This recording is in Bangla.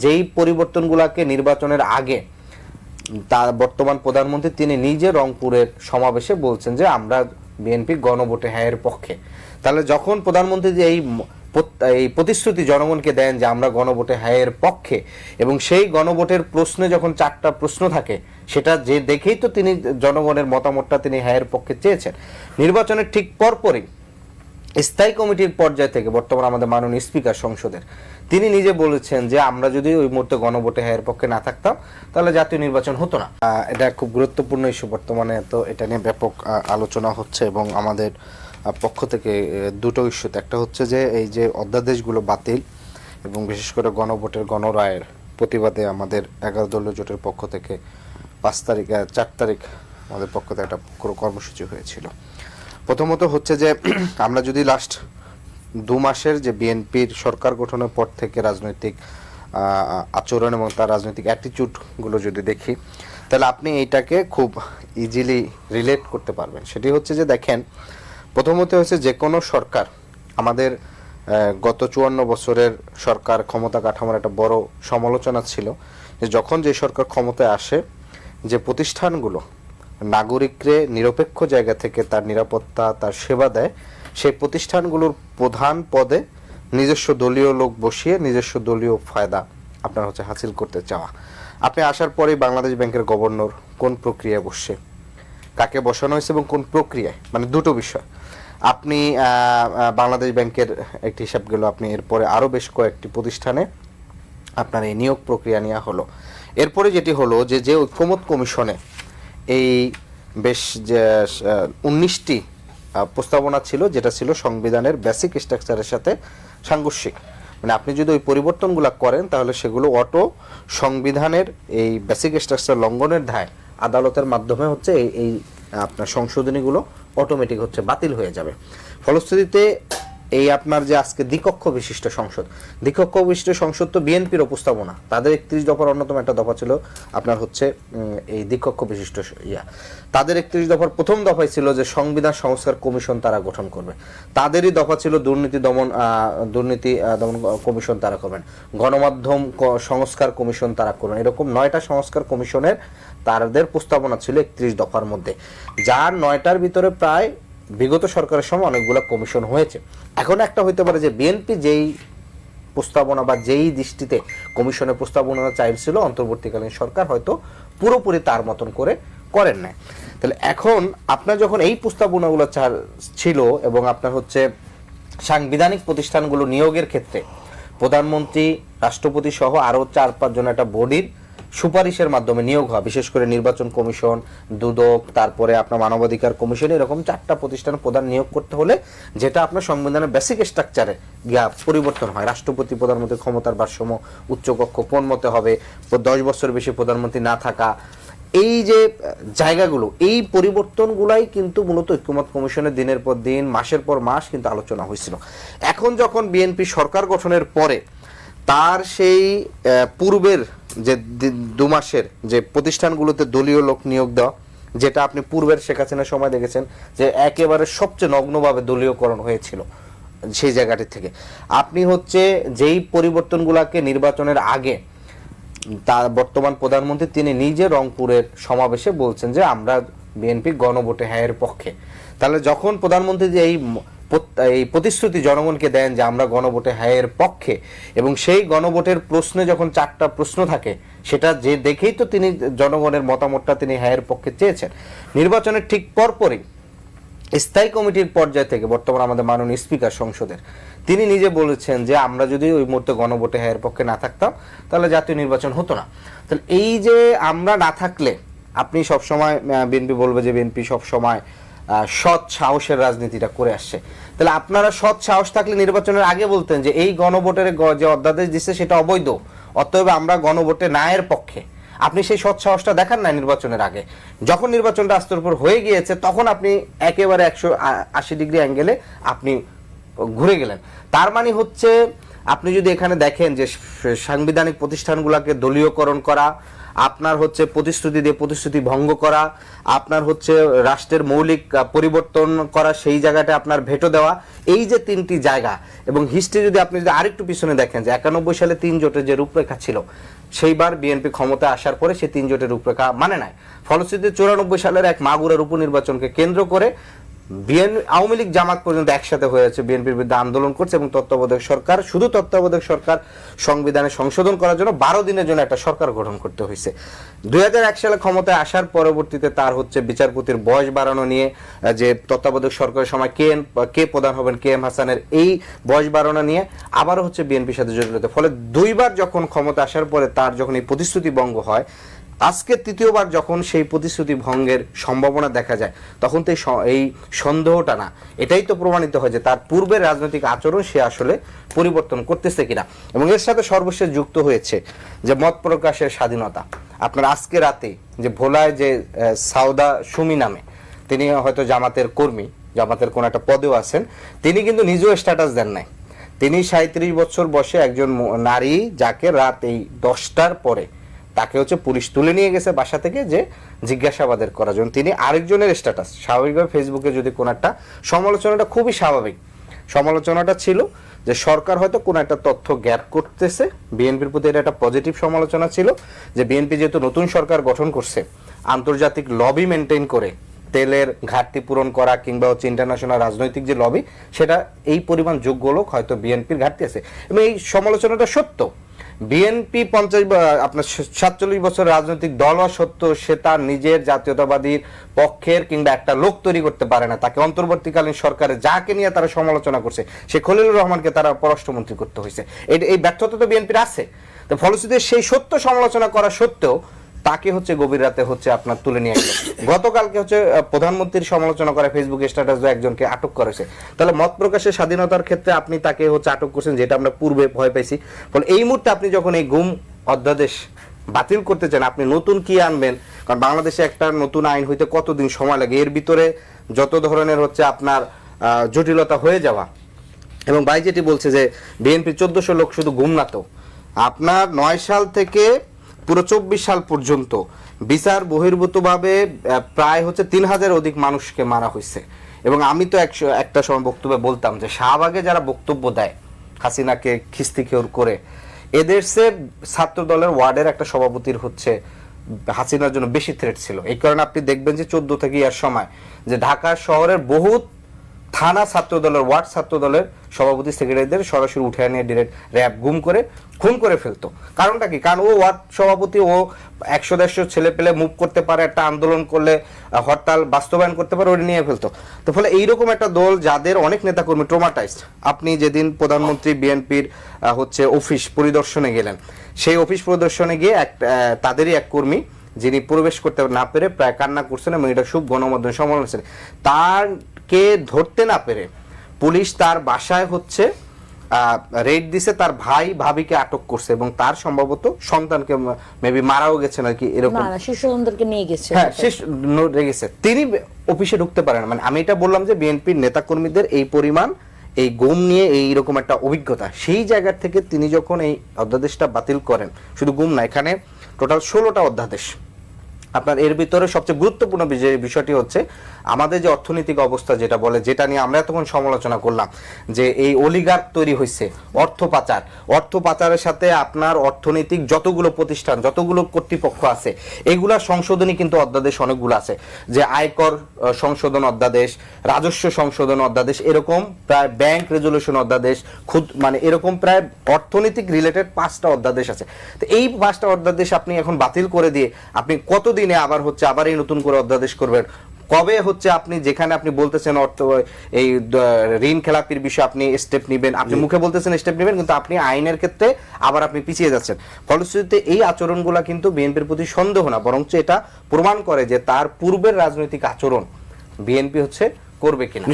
যেই পরিবর্তনগুলোকে নির্বাচনের আগে তার বর্তমান প্রধানমন্ত্রী তিনি নিজে রংপুরের সমাবেশে বলছেন যে আমরা বিএনপি গণভোটে হ্যাঁয়ের পক্ষে। তাহলে যখন প্রধানমন্ত্রী যে এই প্রতিশ্রুতি জনগণকে দেন যে আমরা গণভোটে হ্যাঁয়ের পক্ষে, এবং সেই গণভোটের প্রশ্নে যখন 4টা প্রশ্ন থাকে সেটা যে দেখেই তো তিনি জনগণের মতামতটা তিনি হ্যাঁয়ের পক্ষে চেয়েছেন। নির্বাচনের ঠিক পরপরই স্থায়ী কমিটির পর্যায় থেকে বর্তমান আমাদের মাননীয় স্পিকার সংসদের তিনি নিজে বলেছেন যে আমরা যদি ওই মুহূর্তে গণভোটে হ্যাঁয়ের পক্ষে না থাকতাম তাহলে জাতীয় নির্বাচন হতো না। এটা খুব গুরুত্বপূর্ণ ইস্যু, বর্তমানে তো এটা নিয়ে ব্যাপক আলোচনা হচ্ছে এবং আমাদের পক্ষ থেকে দুটো ইস্যুতে, একটা হচ্ছে যে এই যে অধ্যাদেশগুলো বাতিল এবং বিশেষ করে গণভোটের গণরায়ের প্রতিবাদে আমাদের 11 দলীয় জোটের পক্ষ থেকে 4 তারিখ আমাদের পক্ষ থেকে একটা কর্মসূচি হয়েছিল। প্রথমত হচ্ছে যে আমরা যদি লাস্ট 2 মাসের যে বিএনপির সরকার গঠনের পর থেকে রাজনৈতিক আচরণ এবং তার রাজনৈতিক অ্যাটিটিউডগুলো যদি দেখি তাহলে আপনি এইটাকে খুব ইজিলি রিলেট করতে পারবেন। সেটি হচ্ছে যে দেখেন, প্রথমত হচ্ছে যে কোনো সরকার, আমাদের গত 54 বছরের সরকার ক্ষমতা কাঠামোর একটা বড় সমালোচনা ছিল যে যখন যে সরকার ক্ষমতায় আসে যে প্রতিষ্ঠানগুলো নাগরিকরে নিরপেক্ষ জায়গা থেকে তার নিরাপত্তা তার সেবা দেয়, সেই প্রতিষ্ঠানগুলোর প্রধান পদে নিজস্ব দলীয় লোক বসিয়ে নিজস্ব দলীয় ফায়দা আপনার হচ্ছে হাসিল করতে চাওয়া। আপনি আসার পরেই বাংলাদেশ ব্যাংকের গভর্নর কোন প্রক্রিয়ায় বসছে, কাকে বসানো হয়েছে এবং কোন প্রক্রিয়ায়, মানে দুটো বিষয়। আপনি বাংলাদেশ ব্যাংকের একটি হিসাব গেল, আপনি এরপরে আরও বেশ কয়েকটি প্রতিষ্ঠানে আপনার এই নিয়োগ প্রক্রিয়া নেওয়া হলো। এরপরে যেটি হলো যে ঐক্যমত কমিশনে এই বেশ 19টি প্রস্তাবনা ছিল, যেটা ছিল সংবিধানের বেসিক স্ট্রাকচারের সাথে সাংঘর্ষিক। মানে আপনি যদি ওই পরিবর্তনগুলো করেন তাহলে সেগুলো অটো সংবিধানের এই বেসিক স্ট্রাকচার লঙ্ঘনের দায় আদালতের মাধ্যমে হচ্ছে এই আপনার সংশোধনীগুলো অটোমেটিক হচ্ছে বাতিল হয়ে যাবে। ফলশ্রুতিতে এই আপনার যে আজকে দ্বিকক্ষ বিশিষ্ট সংসদ তো বিএনপির উপস্থাপনা, তাদের 31 দফার অন্যতম একটা দফা ছিল আপনার হচ্ছে এই দ্বিকক্ষ বিশিষ্ট তাদের 31 দফার প্রথম দফায় ছিল যে সংবিধান সংস্কার কমিশন তারা গঠন করবে। তাদেরই দফা ছিল দুর্নীতি দমন কমিশন তারা করবেন, গণমাধ্যম সংস্কার কমিশন তারা করবেন। এরকম 9টা সংস্কার কমিশনের তাদের প্রস্তাবনা ছিল 31 দফার মধ্যে, যার 9টার ভিতরে প্রায় বিগত সরকারের সময় অনেকগুলো কমিশন হয়েছে। এখন একটা হইতে পারে যে বিএনপি যেই প্রস্তাবনা বা যেই দৃষ্টিতে কমিশনের প্রস্তাবনা চাইছিল অন্তর্বর্তীকালীন সরকার হয়তো পুরোপুরি তার মতন করে করেন না। তাহলে এখন আপনার যখন এই প্রস্তাবনাগুলো ছিল এবং আপনার হচ্ছে সাংবিধানিক প্রতিষ্ঠানগুলো নিয়োগের ক্ষেত্রে প্রধানমন্ত্রী, রাষ্ট্রপতি সহ আরও 4-5 জন একটা বডির সুপারিশের মাধ্যমে নিয়োগ হয়, বিশেষ করে নির্বাচন কমিশন, দুদক, তারপরে আপনার মানবাধিকার কমিশন, এরকম 4টা প্রতিষ্ঠান প্রধান নিয়োগ করতে হলে যেটা আপনার সংবিধানের বেসিক স্ট্রাকচারে পরিবর্তন হয়, রাষ্ট্রপতি প্রধানমন্ত্রীর ক্ষমতার ভারসাম্য উচ্চকক্ষ কোন মতে হবে, 10 বছর বেশি প্রধানমন্ত্রী না থাকা, এই যে জায়গাগুলো, এই পরিবর্তনগুলাই কিন্তু মূলত ঐক্যমত কমিশনের দিনের পর দিন মাসের পর মাস কিন্তু আলোচনা হয়েছিল। এখন যখন বিএনপি সরকার গঠনের পরে তার সেই পূর্বের যে 2 মাসের যে প্রতিষ্ঠানগুলোতে দলীয় লোক নিয়োগ দেওয়া, যেটা আপনি পূর্বের শেখ হাসিনার সময় দেখেছেন যে একেবারে সবচেয়ে নগ্নভাবে দলীয়করণ হয়েছিল, সেই জায়গাটি থেকে আপনি হচ্ছে যেই পরিবর্তনগুলোকে নির্বাচনের আগে তার বর্তমান প্রধানমন্ত্রী তিনি নিজে রংপুরের সমাবেশে বলছেন যে আমরা বিএনপি গণভোটে হ্যাঁয়ের পক্ষে। তাহলে যখন প্রধানমন্ত্রী যে এই প্রতিশ্রুতি জনগণকে দেন যে আমরা গণভোটে হ্যাঁয়ের পক্ষে, এবং সেই গণভোটের প্রশ্নে যখন 4টা প্রশ্ন থাকে সেটা যে দেখেই তো তিনি জনগণের মতামতটা তিনি হ্যাঁয়ের পক্ষে চেয়েছেন। নির্বাচনের ঠিক পরপরই স্থায়ী কমিটির পর্যায় থেকে বর্তমান আমাদের মাননীয় স্পিকার সংসদের তিনি নিজে বলেছেন যে আমরা যদি ওই মুহূর্তে গণভোটে হ্যাঁয়ের পক্ষে না থাকতাম তাহলে জাতীয় নির্বাচন হতো না। তাহলে এই যে আমরা না থাকলে, আপনি সবসময় বিএনপি বলবে যে বিএনপি সবসময় সৎ সাহসের রাজনীতিটা করে আসছে, তাহলে আপনারা সৎ সাহস থাকলে নির্বাচনের আগে বলতেন যে এই গণভোটের যে অধ্যাদেশ দিচ্ছে সেটা অবৈধ, অতএব আমরা গণভোটে নায়ের পক্ষে। আপনি সেই সৎ সাহসটা দেখান না নির্বাচনের আগে। যখন নির্বাচনটা আস্তের উপর হয়ে গিয়েছে তখন আপনি একেবারে 180 ডিগ্রি অ্যাঙ্গেলে আপনি ঘুরে গেলেন। তার মানে হচ্ছে আপনি যদি এখানে দেখেন যে সাংবিধানিক প্রতিষ্ঠানগুলোকে দলীয়করণ করা, আপনার হচ্ছে প্রতিশ্রুতি দিয়ে প্রতিশ্রুতি ভঙ্গ করা, আপনার হচ্ছে রাষ্ট্রের মৌলিক পরিবর্তন করা, সেই জায়গাটা আপনার ভেটো দেওয়া, এই যে তিনটি জায়গা, এবং হিস্ট্রি যদি আপনি যদি আরেকটু পিছনে দেখেন যে 91 সালে 3 জোটের যে রূপরেখা ছিল, সেইবার বিএনপি ক্ষমতায় আসার পরে সেই 3 জোটের রূপরেখা মানে নাই। ফলশ্রুতিতে 94 সালের এক মাগুরার উপনির্বাচনকে কেন্দ্র করে আওয়ামী লীগ জামাত পর্যন্ত একসাথে হয়েছে, বিএনপির বিরুদ্ধে আন্দোলন করছে, এবং তত্ত্বাবধায়ক সরকার, শুধু তত্ত্বাবধায়ক সরকার সংবিধানে সংশোধন করার জন্য 12 দিনের জন্য একটা সরকার গঠন করতে হয়েছে। 2001 সালে ক্ষমতায় আসার পরবর্তীতে তার হচ্ছে বিচারপতির বয়স বাড়ানো নিয়ে, যে তত্ত্বাবধায়ক সরকারের সময় কে প্রধান হবেন, KM হাসানের এই বয়স বাড়ানো নিয়ে আবারও হচ্ছে বিএনপির সাথে জড়িত। ফলে দুইবার যখন ক্ষমতা আসার পরে তার যখন এই প্রতিশ্রুতি ভঙ্গ হয়, আজকে তৃতীয়বার যখন সেই প্রতিশ্রুতি ভঙ্গের সম্ভাবনা দেখা যায়, তখন তো এই সন্দেহটা না, এটাই তো প্রমাণিত হয় যে তার পূর্বের রাজনৈতিক আচরণ সে আসলে পরিবর্তন করতেছে কিনা। এবং এর সাথে সর্বশেষ যুক্ত হয়েছে যে মত প্রকাশের স্বাধীনতা। আপনার আজকে রাতে যে ভোলায় যে সাউদা সুমি নামে, তিনি হয়তো জামাতের কর্মী, জামাতের কোন একটা পদেও আছেন, তিনি কিন্তু নিজেও স্ট্যাটাস দেন নাই। তিনি 37 বছর বয়সে একজন নারী, যাকে রাত এই 10টার পরে তাকে হচ্ছে পুলিশ তুলে নিয়ে গেছে বাসা থেকে যে জিজ্ঞাসাবাদের করার জন্য। তিনি আরেকজনের স্ট্যাটাস, স্বাভাবিকভাবে ফেসবুকে যদি কোন একটা সমালোচনাটা খুবই স্বাভাবিক, সমালোচনাটা ছিল যে সরকার হয়তো কোন একটা তথ্য গ্যাপ করতেছে, বিএনপির প্রতি এটা একটা পজিটিভ সমালোচনা ছিল যে বিএনপি যেহেতু নতুন সরকার গঠন করছে, আন্তর্জাতিক লবি মেনটেন করে তেলের ঘাটতি পূরণ করা কিংবা হচ্ছে ইন্টারন্যাশনাল রাজনৈতিক যে লবি, সেটা এই পরিমাণ যোগ্য লোক হয়তো বিএনপির ঘাটতি আছে। এবং এই সমালোচনাটা সত্য। বিএনপি 47 বছর রাজনৈতিক দল হওয়া সত্ত্বেও সে তার নিজের জাতীয়তাবাদীর পক্ষের কিংবা একটা লোক তৈরি করতে পারে না। তাকে অন্তর্বর্তীকালীন সরকারে যাকে নিয়ে তারা সমালোচনা করছে, সে খলিলুর রহমানকে তারা পররাষ্ট্রমন্ত্রী করতে হয়েছে। এই ব্যর্থতা তো বিএনপির আছে। তো ফলশ্রুতিতে সেই সত্য সমালোচনা করা সত্ত্বেও তাকে হচ্ছে গভীর রাতে হচ্ছে আপনার তুলে নিয়ে গেল। গতকালকে হচ্ছে প্রধানমন্ত্রীর সমালোচনা করে ফেসবুক স্ট্যাটাস একজনকে আটক করেছে। তাহলে মত প্রকাশের স্বাধীনতার ক্ষেত্রে আপনি তাকে হচ্ছে আটক করছেন, যেটা আমরা পূর্বে ভয় পাইছি। ফলে এই মুহূর্তে আপনি যখন এই গুম অধ্যাদেশ বাতিল করতে চান, আপনি নতুন কি আনবেন? কারণ বাংলাদেশে একটা নতুন আইন হইতে কতদিন সময় লাগে, এর ভিতরে যত ধরনের হচ্ছে আপনার জটিলতা হয়ে যাওয়া। এবং ভাই যেটি বলছে যে বিএনপি 1400 লোক শুধু গুম না, তো আপনার 9 সাল থেকে পুরো 24 সাল পর্যন্ত বিচার বহির্ভূতভাবে প্রায় হচ্ছে 3000 অধিক মানুষকে মারা হয়েছে। এবং আমি তো একটা সময় বক্তব্যে বলতাম যে শাহবাগে যারা বক্তব্য দেয় হাসিনাকে খিস্তি খেউর করে, এদের সে ছাত্র দলের ওয়ার্ডের একটা সভাপতির হচ্ছে হাসিনার জন্য বেশি থ্রেট ছিল। এই কারণে আপনি দেখবেন যে 14 থেকে এর সময় যে ঢাকা শহরের বহুত থানা ছাত্র দলের, ওয়ার্ড ছাত্র দলের সভাপতি সেক্রেটারিদের সরাসরি উঠে নিয়ে ডিরেক্ট র্যাব গুম করে খুন করে ফেলতো। কারণটা কি? কারণ ও ওয়ার্ড সভাপতি, ও 100-150 ছেলে পেলে মুভ করতে পারে, একটা আন্দোলন করলে হরতাল বাস্তবায়ন করতে পারে, ওটা নিয়ে ফেলতো। তো ফলে এইরকম একটা দল যাদের অনেক নেতাকর্মী ট্রমাটাইজড। আপনি যেদিন প্রধানমন্ত্রী বিএনপির হচ্ছে অফিস পরিদর্শনে গেলেন, সেই অফিস পরিদর্শনে গিয়ে তাদেরই এক কর্মী যিনি প্রবেশ করতে না পেরে প্রায় কান্না করছেন, এবং এটা খুব গণমাধ্যমে সমালোচনা, তারকে ধরতে না পেরে পুলিশ তার বাসায় হচ্ছে রেড দিছে, তার ভাই ভাবিকে আটক করছে, এবং তার সম্ভবত সন্তানকে মেবি মারাও গেছে নাকি এরকম, শিশুদেরকে নিয়ে গেছে। হ্যাঁ, গেছে। তিনি অফিসে ঢুকতে পারেন। মানে আমি এটা বললাম যে বিএনপির নেতাকর্মীদের এই পরিমাণ এই গুম নিয়ে এইরকম একটা অভিজ্ঞতা, সেই জায়গা থেকে তিনি যখন এই অধ্যাদেশটা বাতিল করেন, শুধু গুম না, এখানে টোটাল 16টা অধ্যাদেশ। আপনার এর ভিতরে সবচেয়ে গুরুত্বপূর্ণ বিষয়টি হচ্ছে আমাদের যে অর্থনৈতিক অবস্থা, যেটা বলে, যেটা নিয়ে আমরা তখন সমালোচনা করলাম যে এই অলিগার্ক তৈরি হয়েছে, অর্থ পাচারের সাথে আপনার অর্থনৈতিক যতগুলো প্রতিষ্ঠান, যতগুলো কর্তৃপক্ষ আছে, এগুলা সংশোধনী কিন্তু অধ্যাদেশ অনেকগুলো আছে, যে আয়কর সংশোধন অধ্যাদেশ, রাজস্ব সংশোধন অধ্যাদেশ, এরকম প্রায় ব্যাংক রেজুলেশন অধ্যাদেশ, মানে এরকম প্রায় অর্থনৈতিক রিলেটেড 5টা অধ্যাদেশ আছে। তো এই 5টা অধ্যাদেশ আপনি এখন বাতিল করে দিয়ে আপনি কতদিনে আবার এই নতুন করে অধ্যাদেশ করবেন? কবে হচ্ছে আপনি যেখানে আপনি বলতেছেন এই ঋণ খেলাপির বিষয়ে আপনি স্টেপ নেবেন, আপনি মুখে বলতেছেন স্টেপ নেবেন, কিন্তু আপনি আইনের ক্ষেত্রে আবার আপনি পিছিয়ে যাচ্ছেন। ফলশ্রুতিতে এই আচরণগুলা কিন্তু বিএনপির প্রতি সন্দেহ না, বরঞ্চ এটা প্রমাণ করে যে তার পূর্বের রাজনৈতিক আচরণ বিএনপি হচ্ছে করবে কিনা।